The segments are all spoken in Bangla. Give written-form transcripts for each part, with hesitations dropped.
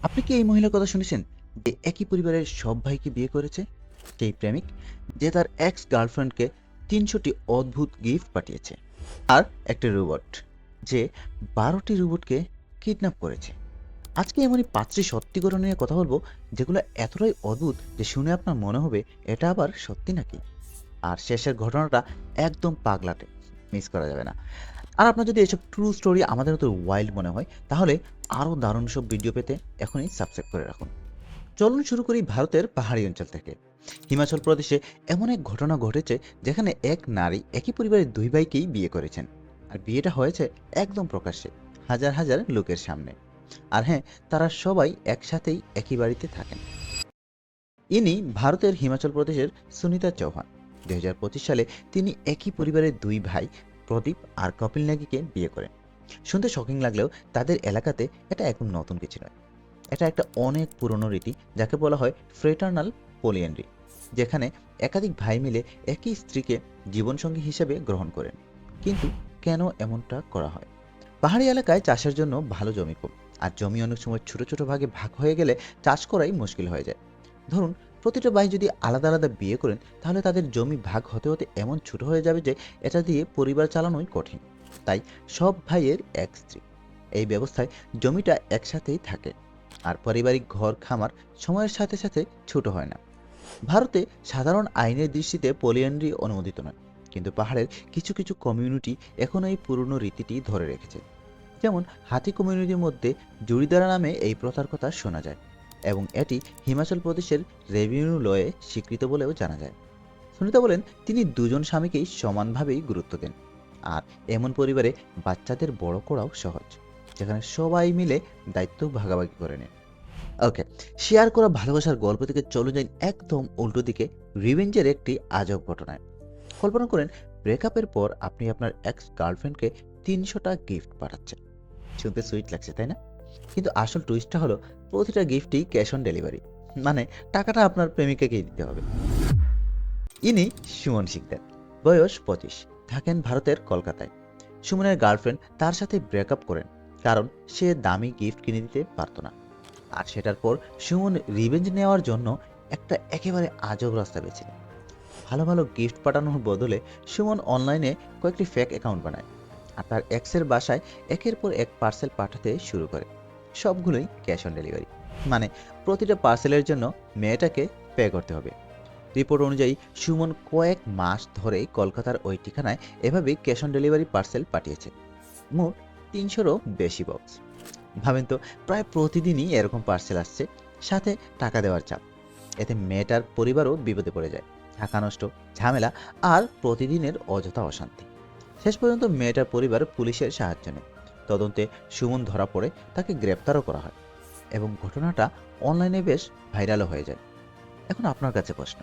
আপনি কি এই মহিলার কথা শুনেছেন যে একই পরিবারের সব ভাইকে বিয়ে করেছে? সেই প্রেমিক যে তার এক্স গার্লফ্রেন্ডকে ৩০০টি অদ্ভুত গিফট পাঠিয়েছে। আর একটা রোবট যে ১২টি রোবটকে কিডন্যাপ করেছে। আজকে এমনই ৫টি সত্যি ঘটনা নিয়ে কথা বলবো, যেগুলো এতটাই অদ্ভুত যে শুনে আপনার মনে হবে এটা আবার সত্যি নাকি। আর শেষের ঘটনাটা একদম পাগলাটে, মিস করা যাবে না। আর আপনার যদি এসব ট্রু স্টোরি আমাদের মতো ওয়াইল্ড মনে হয়, তাহলে আরও দারুণ সব ভিডিও পেতে এখনই সাবস্ক্রাইব করে রাখুন। চলুন শুরু করি ভারতের পাহাড়ি অঞ্চল থেকে। হিমাচল প্রদেশে এমন এক ঘটনা ঘটেছে যেখানে এক নারী একই পরিবারের দুই ভাইকেই বিয়ে করেছেন। আর বিয়েটা হয়েছে একদম প্রকাশ্যে, হাজার হাজার লোকের সামনে। আর হ্যাঁ, তারা সবাই একসাথেই একই বাড়িতে থাকেন। ইনি ভারতের হিমাচল প্রদেশের সুনিতা চৌহান। ২০২৫ সালে তিনি একই পরিবারের দুই ভাই প্রদীপ আর কপিল নেগিকে বিয়ে করেন। শুনতে শকিং লাগলেও তাদের এলাকাতে এটা একদম নতুন কিছু নয়। এটা একটা অনেক পুরনো রীতি, যাকে বলা হয় ফ্রেটার্নাল পলিয়ান্ড্রি, যেখানে একাধিক ভাই মিলে একই স্ত্রীকে জীবনসঙ্গী হিসেবে গ্রহণ করেন। কিন্তু কেন এমনটা করা হয়? পাহাড়ি এলাকায় চাষের জন্য ভালো জমি কম, আর জমি অনেক সময় ছোট ছোট ভাগে ভাগ হয়ে গেলে চাষ করাই মুশকিল হয়ে যায়। ধরুন, প্রতিটা ভাই যদি আলাদা আলাদা বিয়ে করেন, তাহলে তাদের জমি ভাগ হতে হতে এমন ছোট হয়ে যাবে যে এটা দিয়ে পরিবার চালানোই কঠিন। তাই সব ভাইয়ের এক স্ত্রী, এই ব্যবস্থায় জমিটা একসাথেই থাকে, আর পারিবারিক ঘর খামার সময়ের সাথে সাথে ছোট হয় না। ভারতে সাধারণ আইনের দৃষ্টিতে পলিয়ান্ড্রি অনুমোদিত নয়, কিন্তু পাহাড়ের কিছু কিছু কমিউনিটি এখনও এই পুরনো রীতিটি ধরে রেখেছে। যেমন হাতি কমিউনিটির মধ্যে জুড়িদারা নামে এই প্রথার কথা শোনা যায়, এবং এটি হিমাচল প্রদেশের রেভিনিউ লয়ে স্বীকৃত বলেও জানা যায়। সুনিতা বলেন তিনি দুজন স্বামীকেই সমানভাবেই গুরুত্ব দেন, আর এমন পরিবারে বাচ্চাদের বড় করাও সহজ, যেখানে সবাই মিলে দায়িত্ব ভাগাভাগি করে নেন। ওকে, শেয়ার করা ভালোবাসার গল্প থেকে চলে যান একদম উল্টো দিকে, রিভেঞ্জের একটি আজব ঘটনায়। কল্পনা করেন, ব্রেকআপের পর আপনি আপনার এক্স গার্লফ্রেন্ডকে ৩০০টা গিফট পাঠাচ্ছেন। শুনতে সুইট লাগছে, তাই না? কিন্তু আসল টুইস্টটা হলো, প্রতিটা গিফটই ক্যাশ অন ডেলিভারি। মানে টাকাটা আপনার প্রেমিকাকেই দিতে হবে। ইনি সুমন শিকদার, বয়স ২৫, থাকেন ভারতের কলকাতায়। সুমনের গার্লফ্রেন্ড তার সাথে ব্রেকআপ করেন, কারণ সে দামি গিফট কিনে দিতে পারত না। আর সেটার পর সুমন রিভেঞ্জ নেওয়ার জন্য একটা একেবারে আজব রাস্তা বেছে নেয়। ভালো ভালো গিফট পাঠানোর বদলে সুমন অনলাইনে কয়েকটি ফেক অ্যাকাউন্ট বানায়, আর তার এক্সের বাসায় একের পর এক পার্সেল পাঠাতে শুরু করে। সবগুলোই ক্যাশ অন ডেলিভারি। মানে প্রতিটা পার্সেলের জন্য মেয়েটাকে পে করতে হবে। রিপোর্ট অনুযায়ী সুমন কয়েক মাস ধরে কলকাতার ওই ঠিকানায় এভাবেই ক্যাশ অন ডেলিভারি পার্সেল পাঠিয়েছে, মোট ৩০০রও বেশি বক্স। ভাবেন তো, প্রায় প্রতিদিনই এরকম পার্সেল আসছে, সাথে টাকা দেওয়ার চাপ। এতে মেয়েটার পরিবারও বিপদে পড়ে যায়। টাকা নষ্ট, ঝামেলা, আর প্রতিদিনের অযথা অশান্তি। শেষ পর্যন্ত মেয়েটার পরিবার পুলিশের সাহায্য নেয়। তদন্তে সুমন ধরা পড়ে, তাকে গ্রেপ্তারও করা হয়, এবং ঘটনাটা অনলাইনে বেশ ভাইরালও হয়ে যায়। এখন আপনার কাছে প্রশ্ন,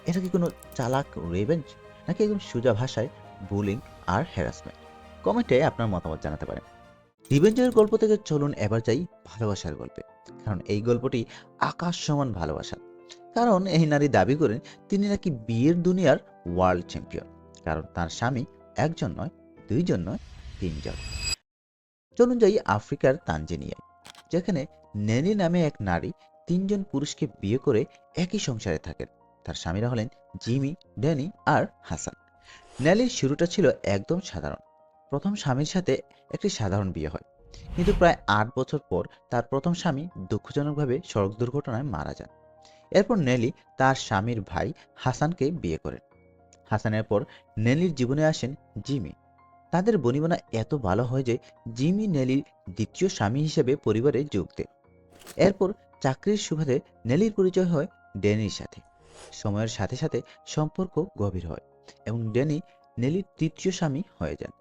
এটা কি কোনো চালাক রিভেঞ্জ, নাকি একদম সোজা ভাষায় বুলিং আর হ্যারাসমেন্ট? কমেন্টে আপনার মতামত জানাতে পারেন। রিভেঞ্জের গল্প থেকে চলুন এবার যাই ভালোবাসার গল্পে, কারণ এই গল্পটি আকাশ সমান ভালোবাসা। কারণ এই নারী দাবি করেন তিনি নাকি বিয়ের দুনিয়ার ওয়ার্ল্ড চ্যাম্পিয়ন, কারণ তার স্বামী একজন নয়, দুইজন নয়, তিনজন। চলুন যাই আফ্রিকার তানজানিয়ায়, যেখানে নেনি নামে এক নারী তিনজন পুরুষকে বিয়ে করে একই সংসারে থাকেন। তার স্বামীরা হলেন জিমি, ড্যানি আর হাসান। নেলির শুরুটা ছিল একদম সাধারণ। প্রথম স্বামীর সাথে একটি সাধারণ বিয়ে হয়, কিন্তু প্রায় ৮ বছর পর তার প্রথম স্বামী দুঃখজনকভাবে সড়ক দুর্ঘটনায় মারা যান। এরপর নেলি তার স্বামীর ভাই হাসানকে বিয়ে করেন। হাসানের পর নেলির জীবনে আসেন জিমি। তাদের বনিবনা এত ভালো হয় যে জিমি নেলির দ্বিতীয় স্বামী হিসেবে পরিবারে যোগ দেন। এরপর চাকরির সুবাদে নেলির পরিচয় হয় ড্যানির সাথে। সময়ের সাথে সাথে সম্পর্ক গভীর হয়, এবং ড্যানি নেলির তৃতীয় স্বামী হয়ে যান।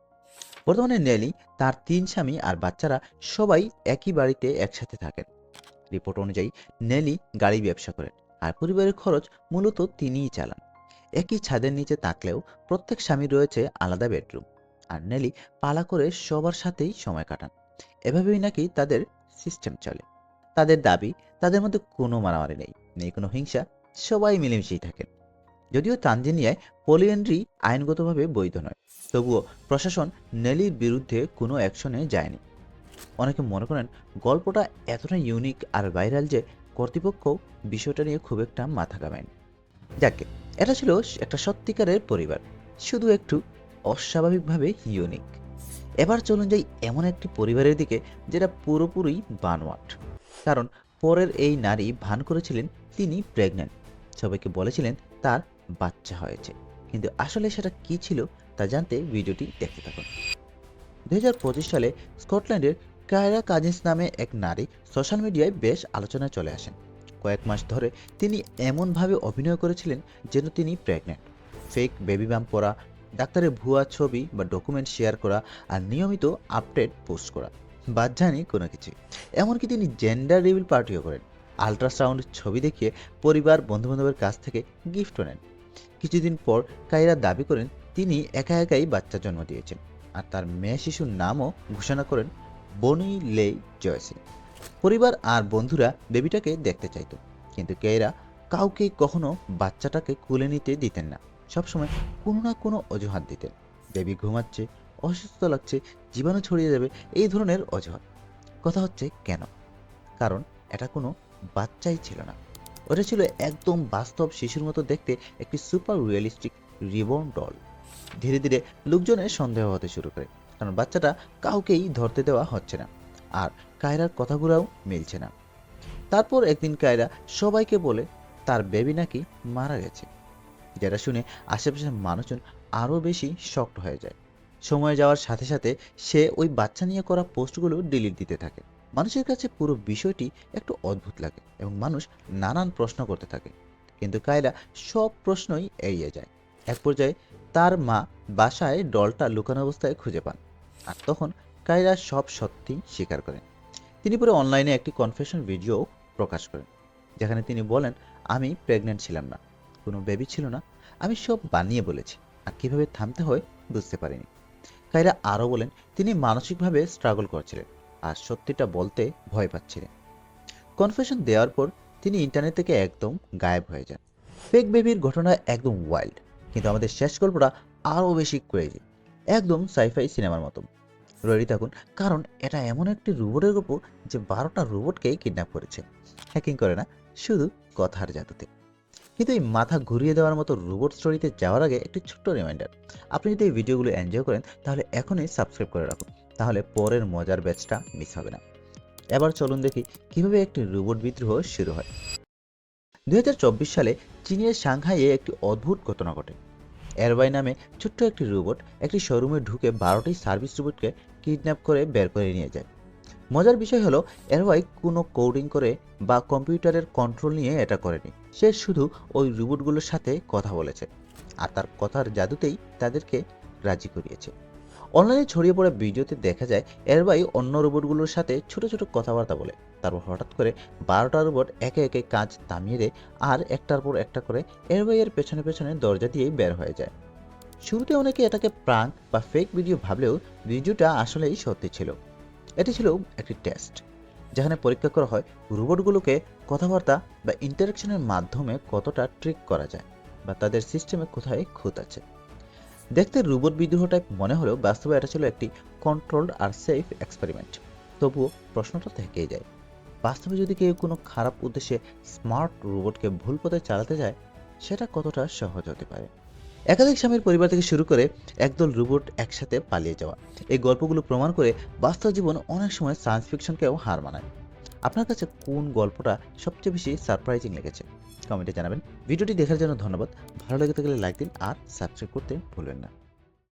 বর্তমানে নেলি, তার ৩ স্বামী আর বাচ্চারা সবাই একই বাড়িতে একসাথে থাকেন। রিপোর্ট অনুযায়ী নেলি গাড়ি ব্যবসা করেন, আর পরিবারের খরচ মূলত তিনিই চালান। একই ছাদের নিচে থাকলেও প্রত্যেক স্বামীর রয়েছে আলাদা বেডরুম, আর নেলি পালা করে সবার সাথেই সময় কাটান। এভাবেই নাকি তাদের সিস্টেম চলে। তাদের দাবি, তাদের মধ্যে কোনো মারামারি নেই, নেই কোনো হিংসা, সবাই মিলেমিশেই থাকেন। যদিও তানজানিয়ায় পলিএন্ড্রি আইনগতভাবে বৈধ নয়, তবুও প্রশাসন নেলির বিরুদ্ধে কোনো অ্যাকশনে যায়নি। অনেকে মনে করেন গল্পটা এতটা ইউনিক আর ভাইরাল যে কর্তৃপক্ষ বিষয়টা নিয়ে খুব একটা মাথা ঘামায়নি। যাকে এটা ছিল একটা সত্যিকারের পরিবার, শুধু একটু অস্বাভাবিকভাবে ইউনিক। এবার চলুন যাই এমন একটি পরিবারের দিকে যেটা পুরোপুরি বানোয়াট। কারণ পরের এই নারী ভান করেছিলেন তিনি প্রেগন্যান্ট, সবাইকে বলেছিলেন তার বাচ্চা হয়েছে, কিন্তু আসলে সেটা কি ছিল তা জানতে ভিডিওটি দেখতে থাকুন। 2025 সালে স্কটল্যান্ডের কায়রা কাজিন্স নামে এক নারী সোশ্যাল মিডিয়ায় বেশ আলোচনায় চলে আসেন। কয়েক মাস ধরে তিনি এমনভাবে অভিনয় করেছিলেন যেন তিনি প্রেগন্যান্ট। ফেক বেবি বাম্প পরা, ডাক্তারের ভুয়া ছবি বা ডকুমেন্ট শেয়ার করা, আর নিয়মিত আপডেট পোস্ট করা, বাদ জানি কোনো কিছু। এমনকি তিনি জেন্ডার রিভিল পার্টিও করেন, আল্ট্রাসাউন্ড ছবি দেখিয়ে পরিবার বন্ধুবান্ধবের কাছ থেকে গিফটও নেন। কিছুদিন পর কায়রা দাবি করেন তিনি একা একাই বাচ্চা জন্ম দিয়েছেন, আর তার মেয়ে শিশুর নামও ঘোষণা করেন বনি লে জয়সি। পরিবার আর বন্ধুরা বেবিটাকে দেখতে চাইত, কিন্তু কেয়রা কাউকে কখনো বাচ্চাটাকে কুলে নিতে দিতেন না। সবসময় কোনো না কোনো অজুহাত দিতেন। বেবি ঘুমাচ্ছে, অসুস্থ লাগছে, জীবাণু ছড়িয়ে যাবে, এই ধরনের অজুহাত। কথা হচ্ছে কেন? কারণ এটা কোনো বাচ্চাই ছিল না, ওটা ছিল একদম বাস্তব শিশুর মতো দেখতে একটি সুপার রিয়েলিস্টিক রিবর্ন ডল। ধীরে ধীরে লোকজনের সন্দেহ হতে শুরু করে, কারণ বাচ্চাটা কাউকেই ধরতে দেওয়া হচ্ছে না, আর কায়রার কথাগুলোও মিলছে না। তারপর একদিন কায়রা সবাইকে বলে তার বেবি নাকি মারা গেছে, যেটা শুনে আশেপাশের মানুষজন আরও বেশি শকড হয়ে যায়। সময় যাওয়ার সাথে সাথে সে ওই বাচ্চা নিয়ে করা পোস্টগুলো ডিলিট দিতে থাকে। মানুষের কাছে পুরো বিষয়টি একটু অদ্ভুত লাগে এবং মানুষ নানান প্রশ্ন করতে থাকে, কিন্তু কায়রা সব প্রশ্নই এড়িয়ে যায়। এক পর্যায়ে তার মা বাসায় ডলটা লুকানো অবস্থায় খুঁজে পান, আর তখন কায়রা সব সত্যি স্বীকার করেন। তিনি পরে অনলাইনে একটি কনফেশন ভিডিও প্রকাশ করেন, যেখানে তিনি বলেন, আমি প্রেগন্যান্ট ছিলাম না, কোনো বেবি ছিল না, আমি সব বানিয়ে বলেছি, আর কীভাবে থামতে হয় বুঝতে পারিনি। কায়রা আরও বলেন তিনি মানসিকভাবে স্ট্রাগল করছিলেন আর সত্যিটা বলতে ভয় পাচ্ছিলেন। কনফেশন দেওয়ার পর তিনি ইন্টারনেট থেকে একদম গায়েব হয়ে যান। ফেক বেবির ঘটনা একদম ওয়াইল্ড, কিন্তু আমাদের শেষ গল্পটা আরও বেশি ক্রেজি, একদম সাইফাই সিনেমার মতো। রেডি থাকুন, কারণ এটা এমন একটি রোবটের গল্প যে 12টা রোবটকে কিডন্যাপ করেছে, হ্যাকিং করে না, শুধু কথার জাদুতে। কিন্তু এই মাথা ঘুরিয়ে দেওয়ার মতো রোবট স্টোরিতে যাওয়ার আগে একটি ছোট্ট রিমাইন্ডার, আপনি যদি এই ভিডিওগুলো এনজয় করেন তাহলে এখনই সাবস্ক্রাইব করে রাখুন, তাহলে পরের মজার ব্যাচটা মিস হবে না। এবার চলুন দেখি কিভাবে একটি রোবট বিদ্রোহ শুরু হয়। 2024 সালে চীনের সাংহাইয়ে একটি অদ্ভুত ঘটনা ঘটে। এয়ারবাই নামে ছোট্ট একটি রোবট একটি শোরুমে ঢুকে 12টি সার্ভিস রোবটকে কিডন্যাপ করে বের করে নিয়ে যায়। মজার বিষয় হলো এয়ারবাই কোনো কোডিং করে বা কম্পিউটারের কন্ট্রোল নিয়ে এটা করেনি, সে শুধু ওই রোবটগুলোর সাথে কথা বলেছে, আর তার কথার জাদুতেই তাদেরকে রাজি করিয়েছে। অনলাইনে ছড়িয়ে পড়া ভিডিওতে দেখা যায় এয়ারবাই অন্য রোবটগুলোর সাথে ছোট ছোট কথাবার্তা বলে, তারপর হঠাৎ করে 12টা রোবট একে একে কাজ থামিয়ে দেয়, আর একটার পর একটা করে এয়ারবাইয়ের পেছনে পেছনে দরজা দিয়েই বের হয়ে যায়। শুরুতে অনেকে এটাকে প্রাঙ্ক বা ফেক ভিডিও ভাবলেও ভিডিওটা আসলেই সত্যি ছিল। এটি ছিল একটি টেস্ট, যেখানে পরীক্ষা করা হয় রোবটগুলোকে কথাবার্তা বা ইন্টারাকশনের মাধ্যমে কতটা ট্রিক করা যায়, বা তাদের সিস্টেমে কোথায় খুঁত আছে। দেখতে রোবট বিদ্রোহ টাইপ মনে হলেও বাস্তবে এটা ছিল একটি কন্ট্রোলড আর সেফ এক্সপেরিমেন্ট। তবুও প্রশ্নটা থেকেই যায়, বাস্তবে যদি কেউ কোনো খারাপ উদ্দেশ্যে স্মার্ট রোবটকে ভুল পথে চালাতে যায়, সেটা কতটা সহজ হতে পারে। একাধিক স্বামীর পরিবার থেকে শুরু করে একদল রোবট একসাথে পালিয়ে যাওয়া, এই গল্পগুলো প্রমাণ করে বাস্তব জীবন অনেক সময় সায়েন্স ফিকশনকেও হার মানায়। আপনার কাছে কোন গল্পটা সবচেয়ে বেশি সারপ্রাইজিং লেগেছে কমেন্টে জানাবেন। ভিডিওটি দেখার জন্য ধন্যবাদ। ভালো লেগে থাকলে লাইক দিন আর সাবস্ক্রাইব করতে ভুলবেন না।